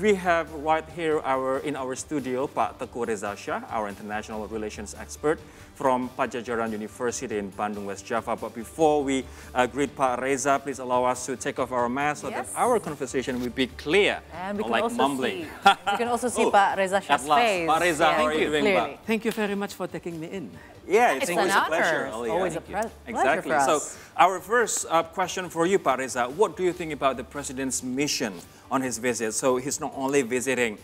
We have right here in our studio Pak Teuku Rezasyah, our international relations expert from Padjadjaran University in Bandung, West Java. But before we greet Pak Reza, please allow us to take off our masks so that our conversation will be clear, and we can like also mumbling. We can also see Pak Rezasyah's face. Pak Reza, how are you doing, Pak? Thank you very much for taking me in. Yeah, it's an always a honor. pleasure. It's always a pleasure Exactly. for us. So our first question for you, Pak Reza, what do you think about the president's mission on his visit? So he's not only visiting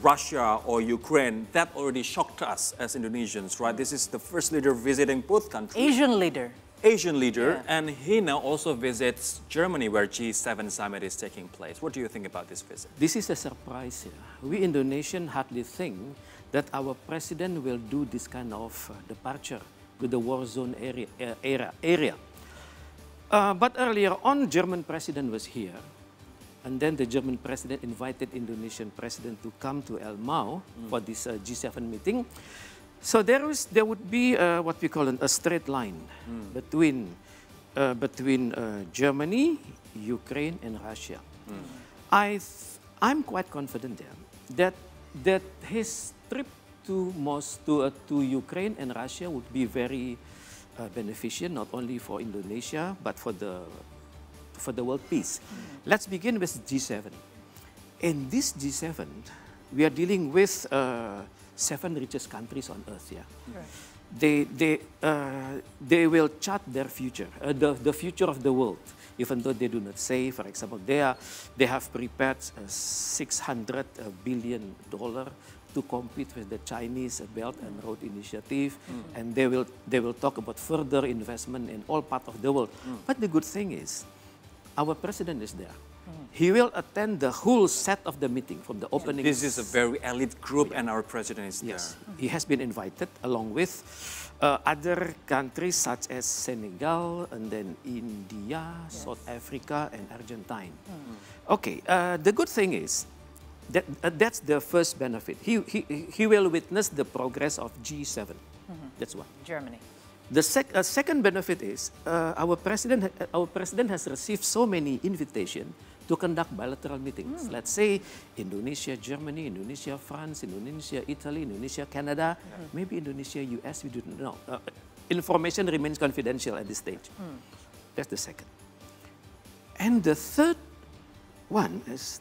Russia or Ukraine, that already shocked us as Indonesians, right? This is the first leader visiting both countries. Asian leader, and he now also visits Germany, where G7 summit is taking place. What do you think about this visit? This is a surprise here. We Indonesians hardly think that our president will do this kind of departure to the war zone area. But earlier on, German president was here, and then the German president invited Indonesian president to come to Elmau for this G7 meeting. So there would be what we call a straight line between Germany, Ukraine, and Russia. I'm quite confident there that his trip to Ukraine and Russia would be very beneficial, not only for Indonesia but for the world peace. Let's begin with G7. In this G7, we are dealing with 7 richest countries on earth. They will chart their future, the future of the world. Even though they do not say, for example, they have prepared $600 billion to compete with the Chinese Belt and Road Initiative, and they will talk about further investment in all parts of the world. But the good thing is, our president is there. He will attend the whole set of the meeting from the opening. This is a very elite group, and our president is there. Yes, he has been invited along with other countries such as Senegal, and then India, South Africa, and Argentina. Okay, the good thing is that that's the first benefit. He will witness the progress of G7. That's one. Germany. The second benefit is our president has received so many invitations to conduct bilateral meetings. Let's say Indonesia, Germany, Indonesia, France, Indonesia, Italy, Indonesia, Canada, maybe Indonesia, US, we don't know. Information remains confidential at this stage. That's the second. And the third one is,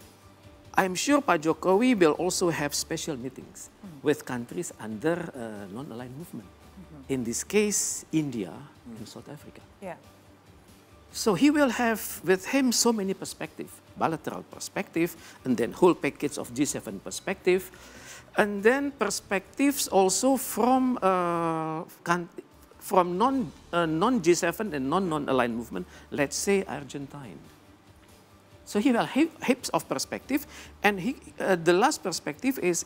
I'm sure Pak Jokowi will also have special meetings with countries under non-aligned movement. In this case, India and South Africa. So he will have with him so many perspectives, bilateral perspective, and then whole package of G7 perspective, and then perspectives also from non-G7 and non-aligned movement, let's say Argentine. So he will have heaps of perspective, and the last perspective is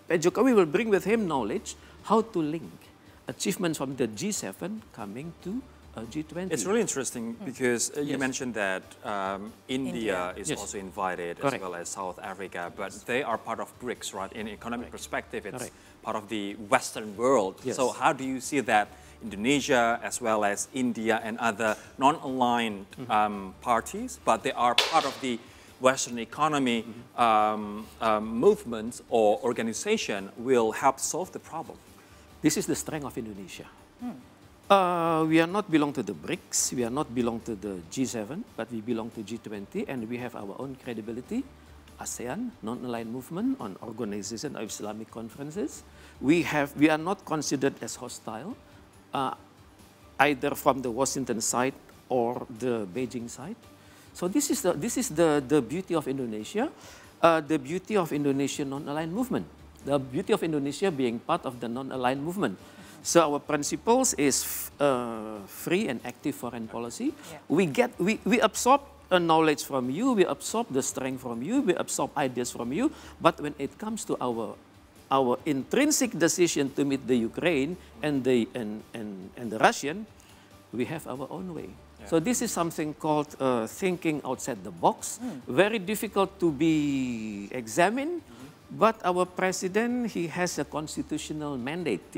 Jokowi will bring with him knowledge how to link achievements from the G7 coming to G20. It's really interesting because you mentioned that India is also invited, as well as South Africa, but they are part of BRICS, right? In economic perspective, it's part of the Western world. So how do you see that Indonesia, as well as India and other non-aligned parties, but they are part of the Western economy movements or organization, will help solve the problem? This is the strength of Indonesia. We are not belong to the BRICS, we are not belong to the G7, but we belong to G20, and we have our own credibility. ASEAN, non-aligned movement on organization of Islamic conferences. We are not considered as hostile, either from the Washington side or the Beijing side. So this is the beauty of Indonesia, the beauty of Indonesian non-aligned movement, the beauty of Indonesia being part of the non-aligned movement. So our principles is free and active foreign policy. We absorb knowledge from you, we absorb the strength from you, we absorb ideas from you. But when it comes to our intrinsic decision to meet the Ukraine and the Russian, we have our own way. So this is something called thinking outside the box. Very difficult to be examined, but our president, he has a constitutional mandate,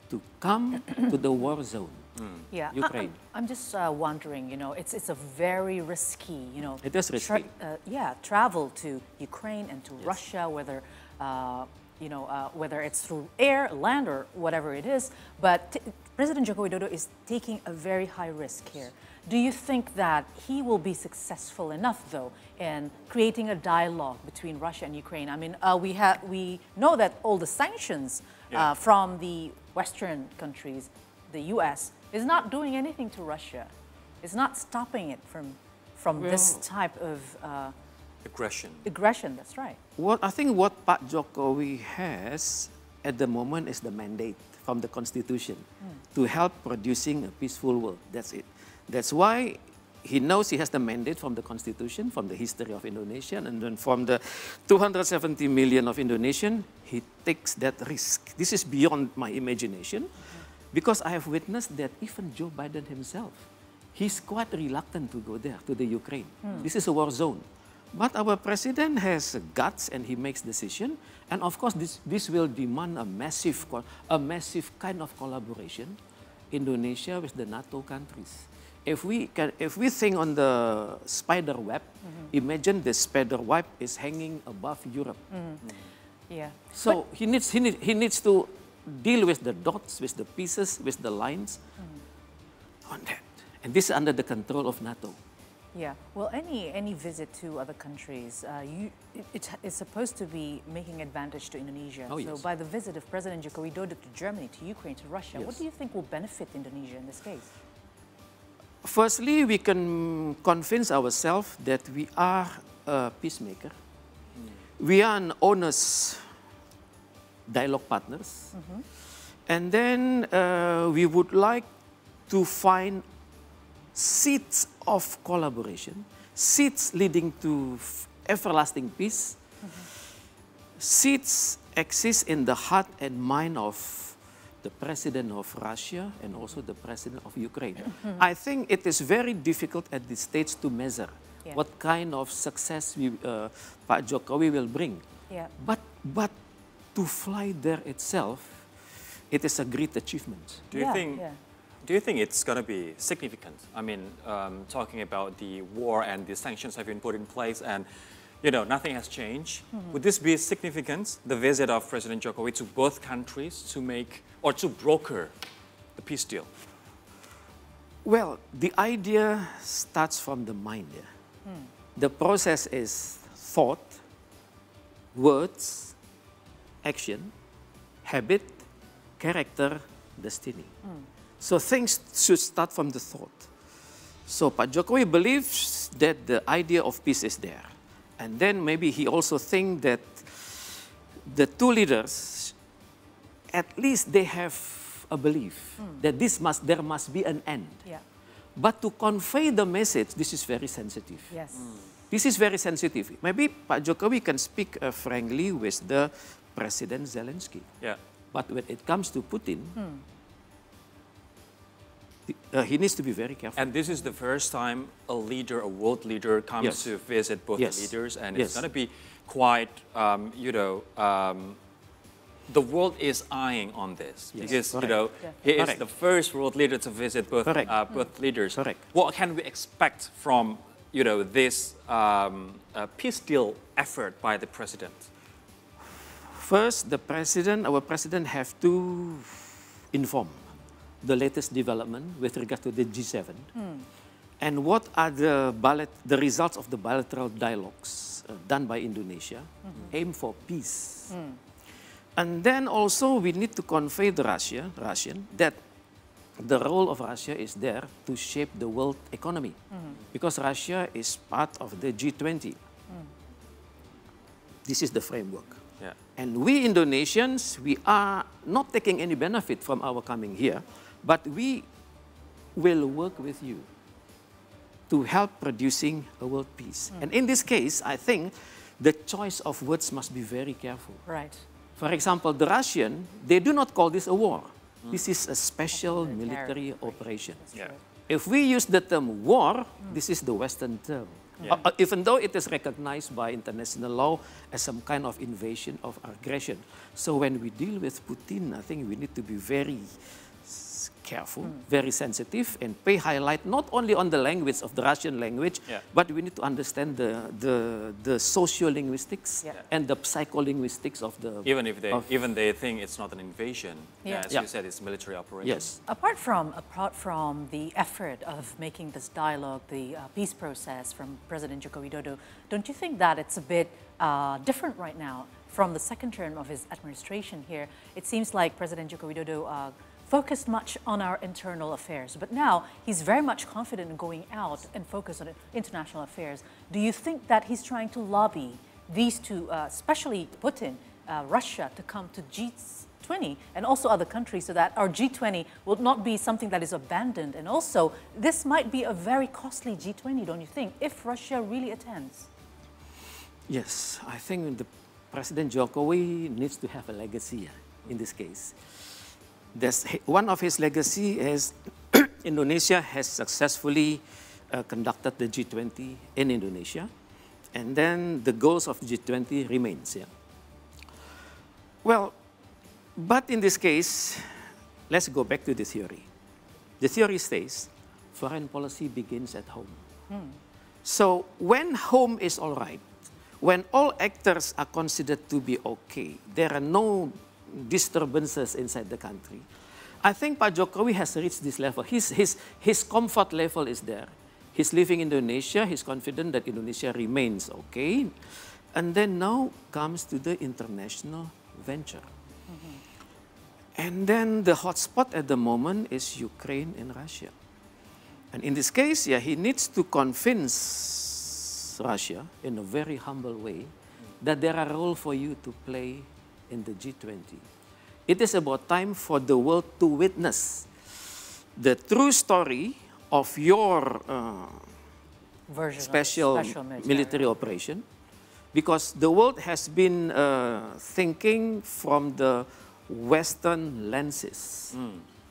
to come to the war zone. Yeah, Ukraine. I'm just wondering, you know, it's a very risky, you know, It is risky. Travel to Ukraine and to Russia, whether you know, whether it's through air, land, or whatever it is. But President Joko Widodo is taking a very high risk here. Do you think that he will be successful enough, though, in creating a dialogue between Russia and Ukraine? I mean, we know that all the sanctions from the Western countries, the U.S., is not doing anything to Russia. It's not stopping it from this type of Aggression. aggression. That's right. I think what Pak Jokowi has at the moment is the mandate from the Constitution to help producing a peaceful world. That's it. That's why he knows he has the mandate from the Constitution, from the history of Indonesia, and then from the 270 million of Indonesian, he takes that risk. This is beyond my imagination, because I have witnessed that even Joe Biden himself, he's quite reluctant to go there, to the Ukraine. This is a war zone. But our president has guts and he makes decision. And of course, this will demand a massive kind of collaboration, Indonesia with the NATO countries. If we think on the spider web, imagine the spider web is hanging above Europe. Yeah. So he needs to deal with the dots, with the pieces, with the lines on that. And this is under the control of NATO. Yeah. Well, any visit to other countries, it's supposed to be making advantage to Indonesia. Oh, so yes. by the visit of President Joko Widodo to Germany, to Ukraine, to Russia, what do you think will benefit Indonesia in this case? Firstly, we can convince ourselves that we are a peacemaker. We are an honest dialogue partners. And then we would like to find seeds of collaboration, seeds leading to everlasting peace. Seeds exist in the heart and mind of the president of Russia and also the president of Ukraine. I think it is very difficult at this stage to measure what kind of success Pak Jokowi will bring. But to fly there itself, it is a great achievement. Do you think it's going to be significant? I mean, talking about the war and the sanctions have been put in place, and you know nothing has changed. Would this be significant? The visit of President Jokowi to both countries to make or to broker the peace deal? Well, the idea starts from the mind. The process is thought, words, action, habit, character, destiny. So things should start from the thought. So Pak Jokowi believes that the idea of peace is there. And then maybe he also thinks that the two leaders, at least they have a belief that there must be an end. But to convey the message, this is very sensitive. This is very sensitive. Maybe Pak Jokowi can speak frankly with the President Zelensky. But when it comes to Putin, he needs to be very careful. And this is the first time a world leader comes to visit both the leaders, and it's going to be quite, the world is eyeing on this because you know he is the first world leader to visit both both leaders. What can we expect from this peace deal effort by the president? First, our president have to inform the latest development with regard to the G7 and what are the results of the bilateral dialogues done by Indonesia, aim for peace. And then also we need to convey the Russian that the role of Russia is there to shape the world economy because Russia is part of the G20. This is the framework. And we Indonesians, we are not taking any benefit from our coming here, but we will work with you to help producing a world peace. And in this case, I think the choice of words must be very careful. For example, the Russian, they do not call this a war. This is a special military operation. If we use the term war, this is the Western term. Even though it is recognized by international law as some kind of invasion of aggression. So when we deal with Putin, I think we need to be very is careful, very sensitive, and pay highlight not only on the language of the Russian language, but we need to understand the socio-linguistics and the psycholinguistics of the... Even they think it's not an invasion, as you said, it's military operation. Yes. Apart from the effort of making this dialogue, the peace process from President Joko Widodo, don't you think that it's a bit different right now from the second term of his administration here? It seems like President Joko Widodo focused much on our internal affairs, but now he's very much confident in going out and focus on international affairs. Do you think that he's trying to lobby these two, especially Putin, Russia, to come to G20 and also other countries, so that our G20 will not be something that is abandoned? And also, this might be a very costly G20, don't you think, if Russia really attends? Yes, I think President Jokowi needs to have a legacy in this case. One of his legacy is Indonesia has successfully conducted the G20 in Indonesia, and then the goals of G20 remains. Well, but in this case, let's go back to the theory. The theory says foreign policy begins at home. So when home is all right, when all actors are considered to be okay, there are no disturbances inside the country, I think Pak Jokowi has reached this level. His comfort level is there. He's living in Indonesia. He's confident that Indonesia remains okay. And then now comes to the international venture. And then the hotspot at the moment is Ukraine and Russia. And in this case, he needs to convince Russia in a very humble way that there are a role for you to play in the G20. It is about time for the world to witness the true story of your special military operation, because the world has been thinking from the Western lenses.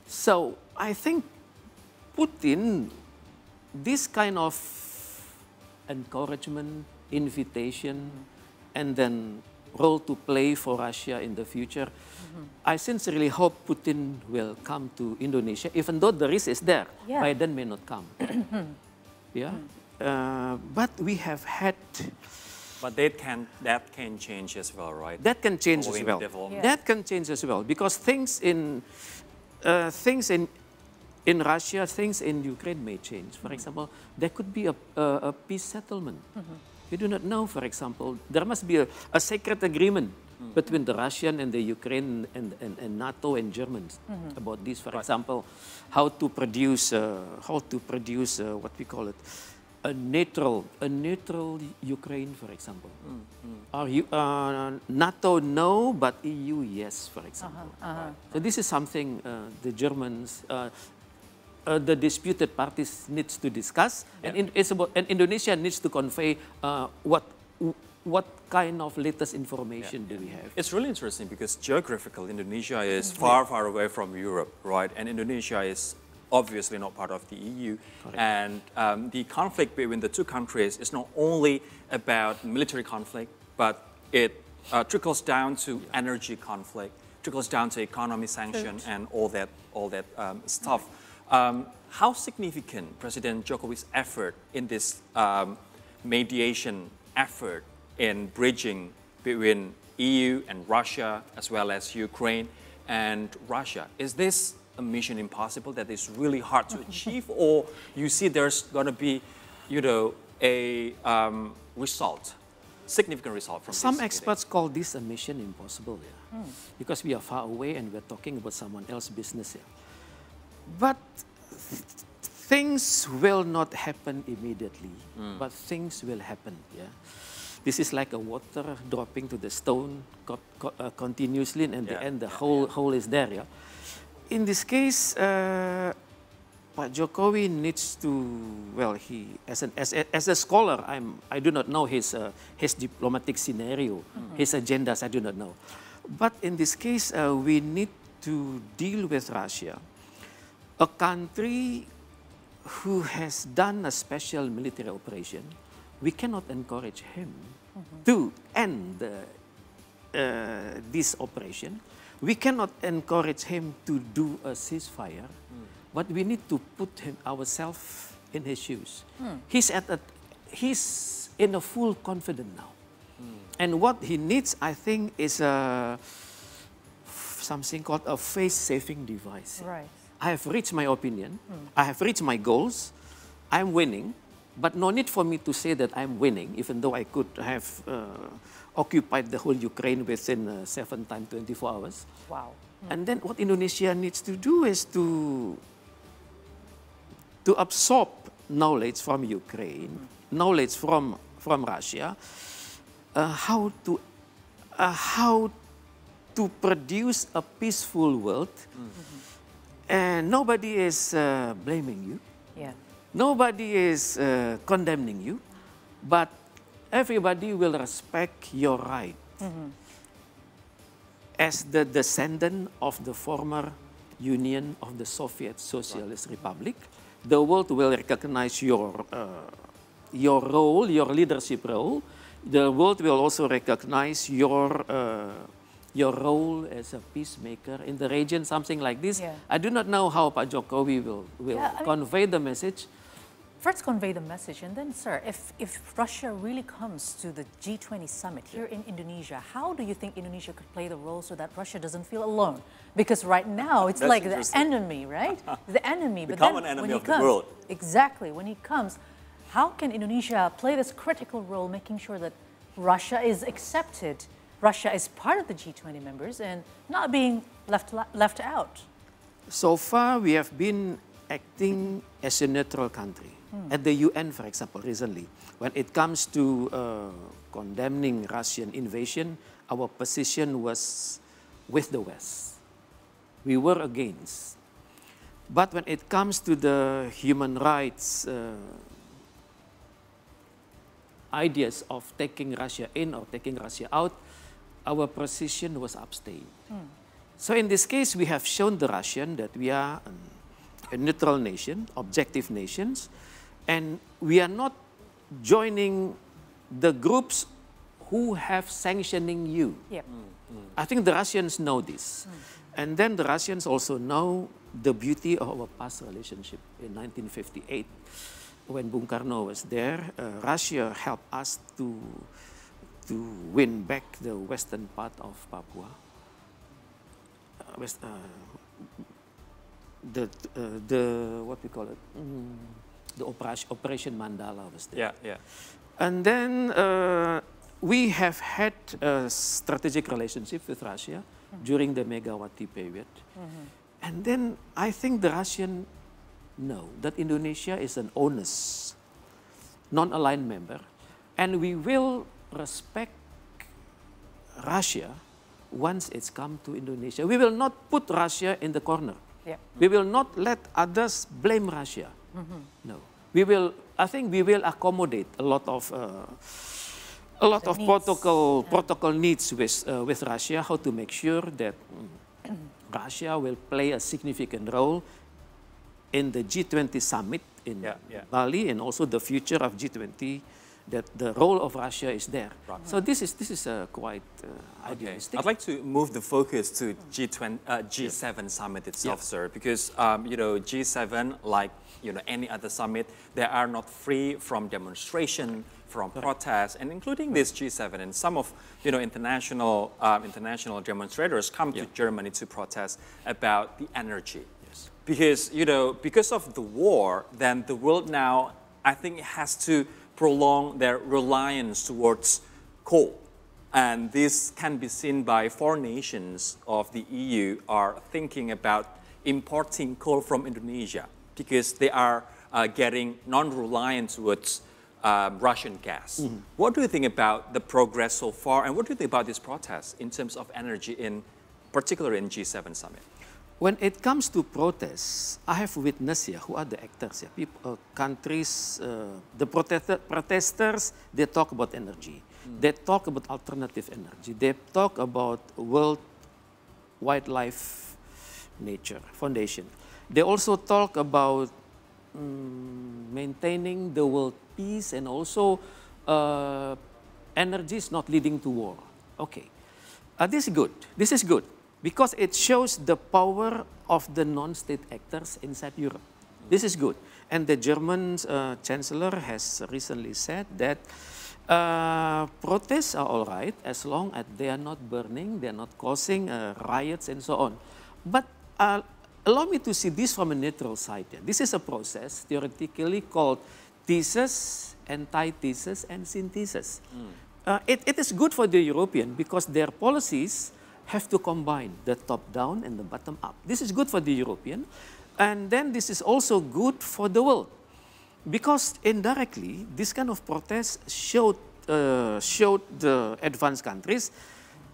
So I think Putin, this kind of encouragement, invitation, and then role to play for Russia in the future, I sincerely hope Putin will come to Indonesia, even though the risk is there. Biden may not come. But we have had... But that can change as well, right? That can change as well. That can change as well, because things in Russia, things in Ukraine may change. For example, there could be a peace settlement. We do not know, for example. There must be a secret agreement between the Russian and the Ukraine and NATO and Germans about this. For example, how to produce what we call it, a neutral Ukraine, for example. NATO no, but EU yes, for example. So this is something the Germans, the disputed parties needs to discuss, and Indonesia needs to convey what kind of latest information do we have. It's really interesting because geographically Indonesia is far, far away from Europe, right? And Indonesia is obviously not part of the EU. Correct. And the conflict between the two countries is not only about military conflict, but it trickles down to energy conflict, trickles down to economy sanction and all that stuff. How significant President Jokowi's effort in this mediation effort in bridging between EU and Russia, as well as Ukraine and Russia? Is this a mission impossible that is really hard to achieve, or you see there's going to be, a significant result from this? Some experts call this a mission impossible, because we are far away and we're talking about someone else's business here. But things will not happen immediately, but things will happen. This is like a water dropping to the stone continuously, and at the end the hole is there. In this case, Pak Jokowi needs to, well, as a scholar, I do not know his diplomatic scenario, his agendas, I do not know. But in this case, we need to deal with Russia, a country who has done a special military operation. We cannot encourage him to end this operation, We cannot encourage him to do a ceasefire, but we need to put ourselves in his shoes. He's in a full confidence now. And what he needs, I think, is something called a face-saving device. Right. I have reached my opinion. I have reached my goals. I'm winning. But no need for me to say that I'm winning, even though I could have occupied the whole Ukraine within 7 times 24 hours. Wow. And then what Indonesia needs to do is to absorb knowledge from Ukraine, knowledge from Russia, how to produce a peaceful world. And nobody is blaming you. Yeah. Nobody is condemning you, but everybody will respect your right. As the descendant of the former Union of the Soviet Socialist Republic, the world will recognize your role, your leadership role. The world will also recognize your role as a peacemaker in the region, something like this. Yeah. I do not know how Pak Jokowi will convey the message. First, convey the message, and then, sir, if Russia really comes to the G20 summit here in Indonesia, how do you think Indonesia could play the role so that Russia doesn't feel alone? Because right now, it's like the enemy, right? The enemy. The but common then enemy when of he the comes, world. Exactly. When he comes, how can Indonesia play this critical role, making sure that Russia is accepted, Russia is part of the G20 members, and not being left out? So far, we have been acting as a neutral country. At the UN, for example, recently, when it comes to condemning Russian invasion, our position was with the West. We were against. But when it comes to the human rights ideas of taking Russia in or taking Russia out, our position was abstain. So in this case, we have shown the Russian that we are a neutral nation, objective nations, and we are not joining the groups who have sanctioning you. Yep. I think the Russians know this. And then the Russians also know the beauty of our past relationship. In 1958, when Bung Karno was there, Russia helped us to win back the western part of Papua. What we call it? The Operation Mandala was there. Yeah. And then we have had a strategic relationship with Russia during the Megawati period. And then I think the Russians know that Indonesia is an honest, non-aligned member, and we will respect Russia once it's come to Indonesia. We will not put Russia in the corner. Yeah. We will not let others blame Russia. No, I think we will accommodate a lot of protocol needs with Russia. How to make sure that Russia will play a significant role in the G20 summit in Bali, and also the future of G20. That the role of Russia is there. Right. So this is quite idealistic. I'd like to move the focus to G7 summit itself, sir, because G7, like any other summit, they are not free from demonstration, from protests, and including this G7. And some of international demonstrators come to Germany to protest about the energy. Yes. Because of the war, then the world now, I think, has to prolong their reliance towards coal. And this can be seen by foreign nations of the EU are thinking about importing coal from Indonesia because they are getting non-reliant towards Russian gas. What do you think about the progress so far, and what do you think about this protest in terms of energy, particularly in G7 summit? When it comes to protests, I have witnessed who are the actors, countries, the protesters, they talk about energy. They talk about alternative energy. They talk about World Wildlife Nature Foundation. They also talk about maintaining the world peace, and also energy is not leading to war. Okay, this is good. This is good. because it shows the power of the non-state actors inside Europe. This is good. And the German Chancellor has recently said that protests are all right as long as they are not burning, they are not causing riots and so on. But allow me to see this from a neutral side. This is a process theoretically called thesis, antithesis, and synthesis. It is good for the European because their policies have to combine the top-down and the bottom-up. This is good for the European, and then this is also good for the world. Because indirectly, this kind of protest showed the advanced countries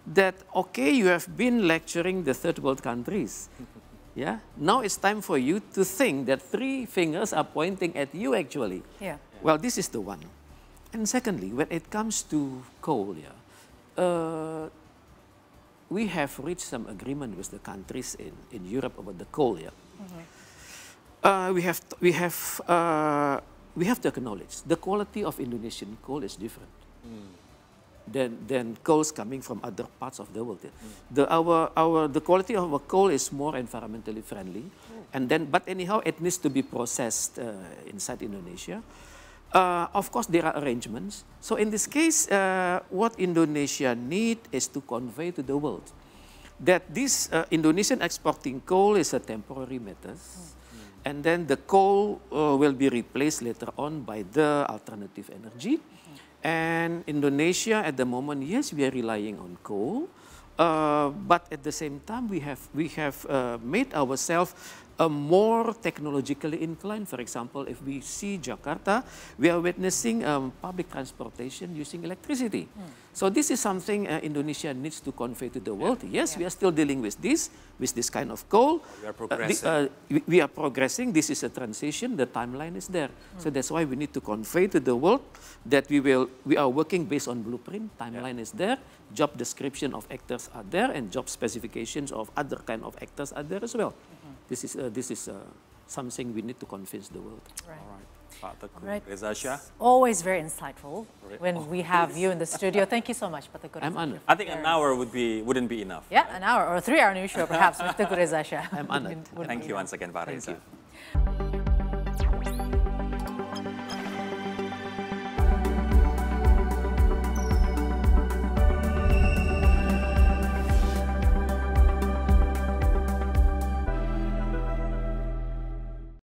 that, okay, you have been lecturing the third world countries. Yeah? Now it's time for you to think that three fingers are pointing at you actually. Yeah. Well, this is the one. And secondly, when it comes to coal, we have reached some agreement with the countries in Europe about the coal. We have to acknowledge the quality of Indonesian coal is different than coals coming from other parts of the world. The quality of our coal is more environmentally friendly, but anyhow, it needs to be processed inside Indonesia. Of course, there are arrangements. So in this case, what Indonesia needs is to convey to the world that this Indonesian exporting coal is a temporary matter. And then the coal will be replaced later on by the alternative energy. And Indonesia at the moment, yes, we are relying on coal, but at the same time we have made ourselves more technologically inclined. For example, if we see Jakarta, we are witnessing public transportation using electricity. So this is something Indonesia needs to convey to the world. Yes, we are still dealing with this kind of coal. We are progressing. We are progressing. This is a transition. The timeline is there. So that's why we need to convey to the world that we are working based on blueprint. Timeline is there. Job description of actors are there, and job specifications of other kind of actors are there as well. This is something we need to convince the world. Right. All right. Pak Teuku Right. Rezasyah. Always very insightful when we have you in the studio. Thank you so much, Pak Teuku I'm Rezasyah. honored. I think an hour wouldn't be enough. Yeah, an hour or a 3-hour news show perhaps with Teuku Rezasyah. I'm honored. Would Thank be you enough. once again, Pak Thank Reza. you.